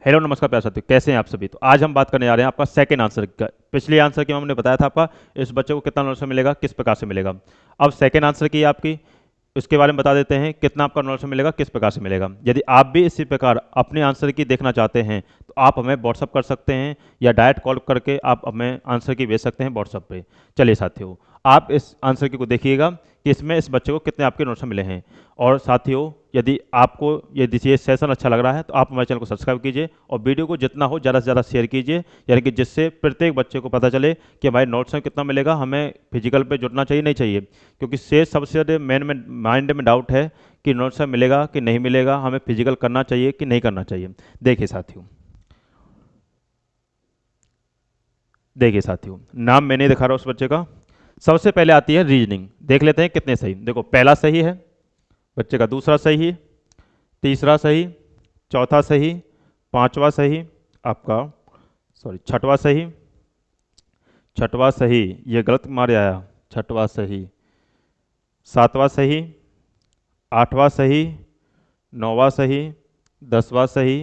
Hello नमस्कार प्यारे साथियों, कैसे हैं आप सभी। तो आज हम बात करने जा रहे हैं आपका सेकंड आंसर का। पिछले आंसर की हमने बताया था आपका इस बच्चे को कितना नॉलेज मिलेगा, किस प्रकार से मिलेगा। अब सेकंड आंसर की आपकी उसके बारे में बता देते हैं कितना आपका नॉलेज मिलेगा, किस प्रकार से मिलेगा। यदि आप भी इसी प्रकार अपने आंसर की देखना चाहते हैं तो आप हमें व्हाट्सअप कर सकते हैं या डायरेक्ट कॉल करके आप हमें आंसर की भेज सकते हैं व्हाट्सअप पे। चलिए साथियों, आप इस आंसर की को देखिएगा कि इसमें इस बच्चे को कितने आपके नोट्स मिले हैं। और साथियों, यदि ये सेशन अच्छा लग रहा है तो आप हमारे चैनल को सब्सक्राइब कीजिए और वीडियो को जितना हो ज़्यादा से ज़्यादा शेयर कीजिए, यानी कि जिससे प्रत्येक बच्चे को पता चले कि हमारे नोट्स में कितना मिलेगा, हमें फिजिकल पे जुटना चाहिए नहीं चाहिए। क्योंकि से सबसे ज़्यादा माइंड में डाउट है कि नोट्स में मिलेगा कि नहीं मिलेगा, हमें फिजिकल करना चाहिए कि नहीं करना चाहिए। देखिए साथियों, देखिए साथियों, नाम मैंने दिखा रहा हूँ उस बच्चे का। सबसे पहले आती है रीजनिंग। देख लेते हैं कितने सही। देखो, पहला सही है बच्चे का, दूसरा सही, तीसरा सही, चौथा सही, पांचवा सही, आपका छठवां सही, छठवां सही, ये गलत मारे आया, छठवां सही, सातवां सही, आठवां सही, नौवां सही, 10वां सही,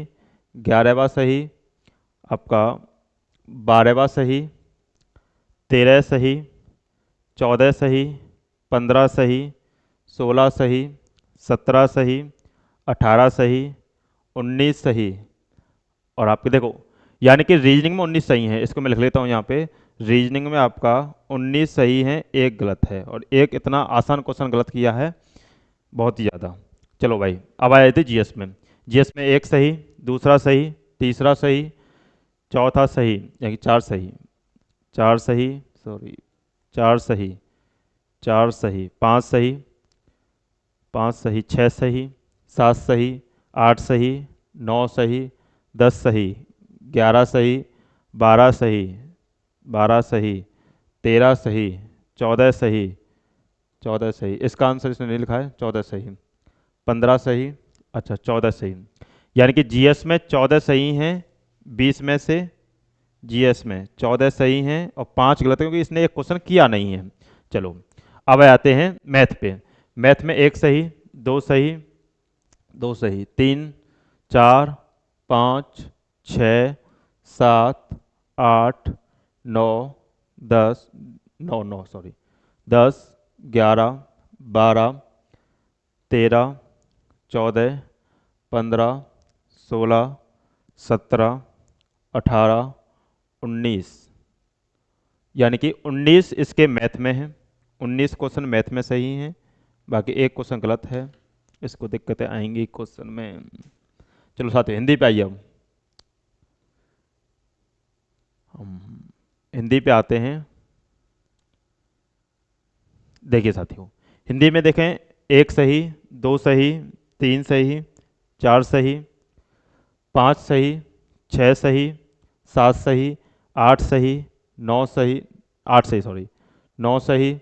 11वां सही, आपका 12वां सही, 13 सही, 14 सही, 15 सही, 16 सही, 17 सही, 18 सही, 19 सही। और आपके देखो, यानी कि रीजनिंग में 19 सही है। इसको मैं लिख लेता हूँ यहाँ पे। रीजनिंग में आपका 19 सही है, एक गलत है, और एक इतना आसान क्वेश्चन गलत किया है, बहुत ही ज़्यादा। चलो भाई, अब आए थे जीएस में। जीएस में एक सही, दूसरा सही, तीसरा सही, चौथा सही, यानी कि चार सही, चार सही, सॉरी, चार सही, चार सही, पाँच सही, पाँच सही, छः सही, सात सही, आठ सही, नौ सही, 10 सही, 11 सही, 12 सही, 12 सही, 13 सही, 14 सही, 14 सही। इसका आंसर इसने नहीं लिखा है, 14 सही, 15 सही, अच्छा 14 सही। यानी कि जीएस में 14 सही हैं 20 में से। जीएस में 14 सही हैं और 5 गलत हैं, क्योंकि इसने एक क्वेश्चन किया नहीं है। चलो, अब आते हैं मैथ पे। मैथ में एक सही, दो सही, दो सही, तीन, चार, पाँच, छ, सात, आठ, नौ, दस, नौ नौ सॉरी, 10, 11, 12, 13, 14, 15, 16, 17, 18, 19। यानी कि 19 इसके मैथ में है। 19 क्वेश्चन मैथ में सही हैं, बाकी एक क्वेश्चन गलत है। इसको दिक्कतें आएंगी क्वेश्चन में। चलो साथ हिंदी पे आइए। अब हम हिंदी पे आते हैं। देखिए साथियों, हिंदी में देखें, एक सही, दो सही, तीन सही, चार सही, पाँच सही, छः सही, सात सही, आठ सही, नौ सही, आठ सही सॉरी, नौ सही,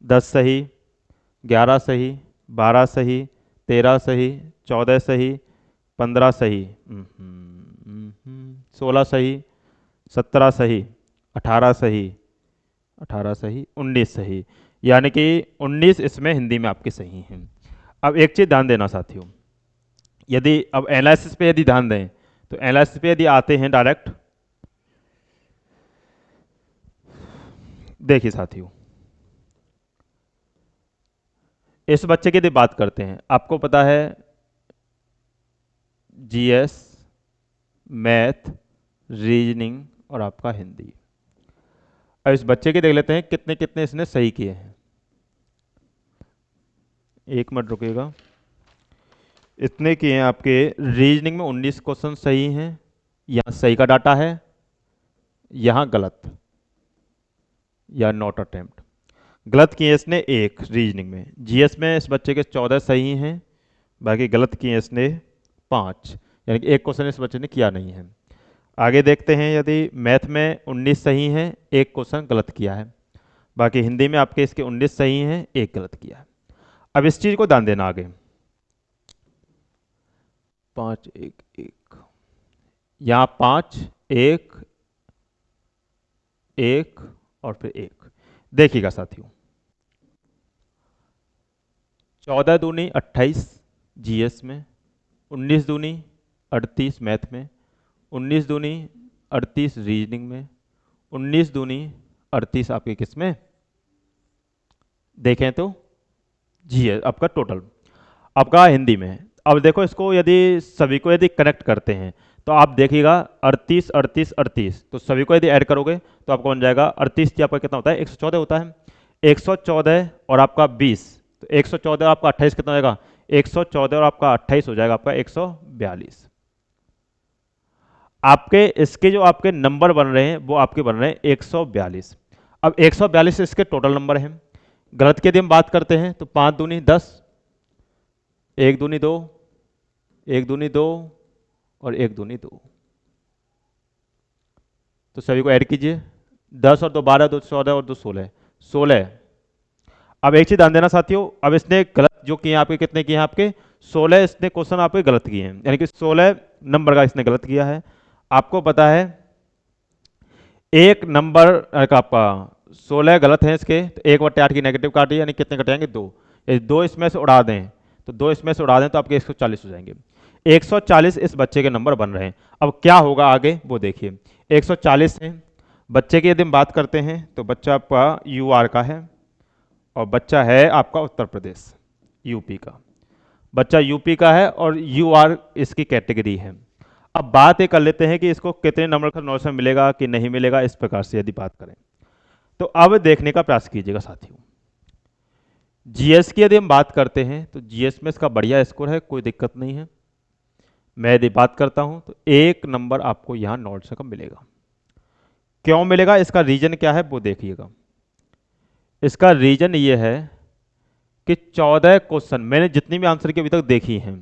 10 सही, 11 सही, 12 सही, 13 सही, 14 सही, 15 सही, 16 सही, 17 सही, 18 सही, 18 सही, 19 सही। यानी कि 19 इसमें हिंदी में आपके सही हैं। अब एक चीज़ ध्यान देना साथियों, यदि अब एनालिसिस पे यदि ध्यान दें तो एनालिसिस पे यदि आते हैं डायरेक्ट, देखिए साथियों, इस बच्चे की यदि बात करते हैं, आपको पता है जीएस, मैथ, रीजनिंग और आपका हिंदी। अब इस बच्चे के देख लेते हैं कितने कितने इसने सही किए हैं। एक मिनट रुकिएगा। इतने किए हैं आपके। रीजनिंग में 19 क्वेश्चन सही हैं, यहाँ सही का डाटा है, यहाँ गलत या नॉट अटेम्प्ट। गलत किए इसने एक रीजनिंग में। जीएस में इस बच्चे के 14 सही हैं, बाकी गलत किए इसने 5, यानी कि एक क्वेश्चन इस बच्चे ने किया नहीं है। आगे देखते हैं, यदि मैथ में 19 सही हैं, एक क्वेश्चन गलत किया है, बाकी हिंदी में आपके इसके 19 सही हैं, एक गलत किया है। अब इस चीज़ को ध्यान देना आगे। 5 1 1, यहाँ 5 1 1 और फिर 1। देखिएगा साथियों, 14 दूनी 28 जीएस में, 19 दूनी 38 मैथ में, 19 दूनी 38 रीजनिंग में, 19 दूनी 38 आपके किस में, देखें तो जी है आपका टोटल, आपका हिंदी में। अब देखो इसको यदि सभी को यदि कनेक्ट करते हैं तो आप देखिएगा 38 38 38, तो सभी को यदि ऐड करोगे तो आपको बन जाएगा 38 की आपका कितना होता है 114 होता है, 114 और आपका 20, तो 114 और आपका 28 कितना हो जाएगा 114 और आपका 28 हो जाएगा आपका 142। आपके इसके जो आपके नंबर बन रहे हैं वो आपके बन रहे हैं 142। अब 142 इसके टोटल नंबर हैं। गलत की यदि हम बात करते हैं तो 5 दूनी 10, 1 दूनी 2, 1 दूनी 2 और 1 दूनी 2, तो सभी को ऐड कीजिए, 10 और 2 12, 2 14 और 2 16, 16। अब एक चीज ध्यान देना साथियों, अब इसने गलत जो किए आपके कितने किए हैं आपके 16, इसने क्वेश्चन आपके गलत किए हैं, यानी कि 16 नंबर का इसने गलत किया है। आपको पता है एक नंबर का आपका 16 गलत है इसके, तो 1/8 की नेगेटिव काटिए, यानी कितने कटेंगे 2, यदि 2 इसमें से उड़ा दें तो 2 इसमें से उड़ा दें तो आपके 140 हो जाएंगे। 140 इस बच्चे के नंबर बन रहे हैं। अब क्या होगा आगे वो देखिए, 140 है बच्चे की यदि हम बात करते हैं तो बच्चा आपका यूआर का है और बच्चा है आपका उत्तर प्रदेश यूपी का, बच्चा यूपी का है और यूआर इसकी कैटेगरी है। अब बात ये कर लेते हैं कि इसको कितने नंबर का नॉलेज मिलेगा कि नहीं मिलेगा, इस प्रकार से यदि बात करें तो अब देखने का प्रयास कीजिएगा साथियों। जीएस की यदि हम बात करते हैं तो जीएस में इसका बढ़िया स्कोर है, कोई दिक्कत नहीं है। मैं यदि बात करता हूं तो 1 नंबर आपको यहां नॉलेज से कम मिलेगा। क्यों मिलेगा, इसका रीजन क्या है वो देखिएगा। इसका रीजन ये है कि 14 क्वेश्चन मैंने जितनी भी आंसर की अभी तक देखी हैं,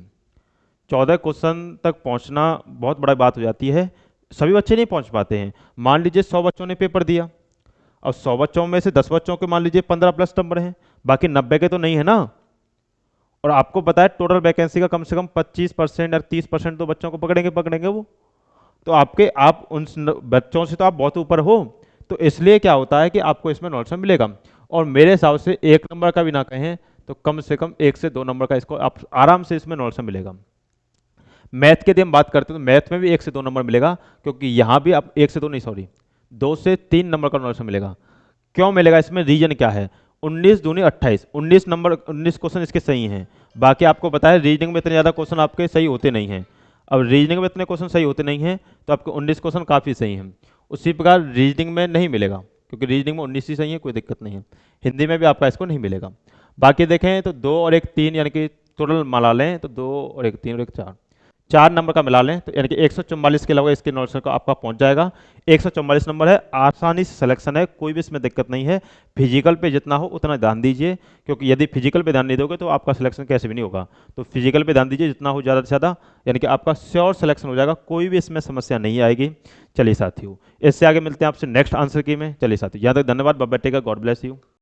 14 क्वेश्चन तक पहुंचना बहुत बड़ा बात हो जाती है, सभी बच्चे नहीं पहुंच पाते हैं। मान लीजिए 100 बच्चों ने पेपर दिया, अब 100 बच्चों में से 10 बच्चों के मान लीजिए 15 प्लस नंबर हैं, बाकी 90 के तो नहीं है ना। और आपको पता है टोटल वैकेंसी का कम से कम 25% या 30% तो बच्चों को पकड़ेंगे वो, तो आप उन बच्चों से तो आप बहुत ऊपर हो, तो इसलिए क्या होता है कि आपको इसमें नॉलेज मिलेगा। और मेरे हिसाब से 1 नंबर का भी ना कहें तो कम से कम 1 से 2 नंबर का इसको आप आराम से इसमें नॉलेज मिलेगा। मैथ की यदि हम बात करते हैं तो मैथ में भी 1 से 2 नंबर मिलेगा, क्योंकि यहाँ भी आप 1 से 2 नहीं सॉरी 2 से 3 नंबर का नॉलेज मिलेगा। क्यों मिलेगा, इसमें रीजन क्या है, 19 दूनी 28, 19 नंबर 19 क्वेश्चन इसके सही हैं। बाकी आपको पता है रीजनिंग में इतने ज़्यादा क्वेश्चन आपके सही होते नहीं हैं। अब रीजनिंग में इतने क्वेश्चन सही होते नहीं हैं तो आपके 19 क्वेश्चन काफ़ी सही हैं। उसी प्रकार रीजनिंग में नहीं मिलेगा, क्योंकि रीजनिंग में 19 ही सही है, कोई दिक्कत नहीं है। हिंदी में भी आपका इसको नहीं मिलेगा। बाकी देखें तो 2 और 1 3, यानी कि टोटल मिला लें तो 2 और 1 3 और 1 4, 4 नंबर का मिला लें तो यानी कि 144 के अलावा इसके नॉलेज का आपका पहुंच जाएगा। 144 नंबर है, आसानी से सिलेक्शन है, कोई भी इसमें दिक्कत नहीं है। फिजिकल पे जितना हो उतना ध्यान दीजिए, क्योंकि यदि फिजिकल पे ध्यान नहीं दोगे तो आपका सिलेक्शन कैसे भी नहीं होगा। तो फिजिकल पे ध्यान दीजिए जितना हो ज़्यादा से ज़्यादा, यानी कि आपका श्योर सिलेक्शन हो जाएगा, कोई भी इसमें समस्या नहीं आएगी। चलिए साथियों, इससे आगे मिलते हैं आपसे नेक्स्ट आंसर की में। चलिए साथियों, यहाँ तक धन्यवाद, bye bye, take care, God bless you.